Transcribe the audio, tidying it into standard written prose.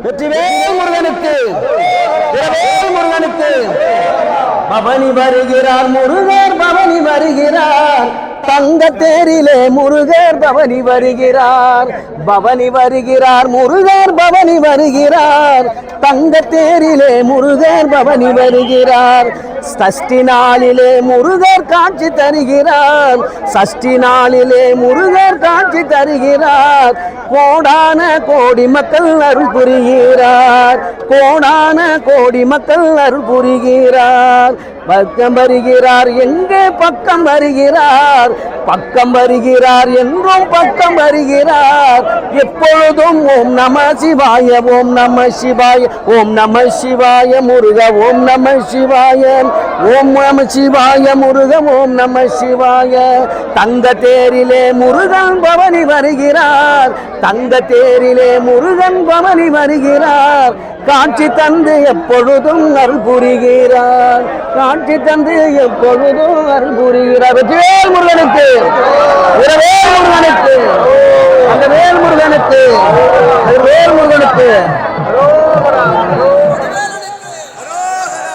வெற்றிவேல் முருகனுக்கு, வீரவேல் முருகனுக்கு. பவனி வருகிறார் முருகர், பவனி வருகிறார். தங்க தேரிலே முருகர் பவனி வருகிறார். பவனி வருகிறார் முருகர், பவனி வருகிறார். தங்க தேரிலே முருகர் பவனி வருகிறார். சஷ்டி நாளிலே முருகர் காட்சி தருகிறார். சஷ்டி நாளிலே முருகர் காட்சி தருகிறார். கோடான கோடி மக்கள் அருள் புரிகிறார். கோடான கோடி மக்கள் அருள் புரிகிறார். பக்கம் வருகிறார், எங்கே பக்கம் வருகிறார். பக்கம் வருகிறார், என்றும் பக்கம் வருகிறார். எப்பொழுதும் ஓம் நம சிவாய, ஓம் நம சிவாய, ஓம் நம சிவாய முருக, ஓம் நம சிவாய, ஓம் நம சிவாய முருக, ஓம் நம சிவாய. தங்க தேரிலே முருகன் பவனி வருகிறார். தங்க தேரிலே முருகன் பவனி வருகிறார். காட்சி தந்து எப்பொழுதும் அருள் புரிகிறார். காட்சி தந்து எப்பொழுதும் அருள் புரிகிறார். வெற்றிவேல் முருகனுக்கு, வீரவேல் முருகனுக்கு, அந்த வேல் முருகனுக்கு, வேல் முருகனுக்கு.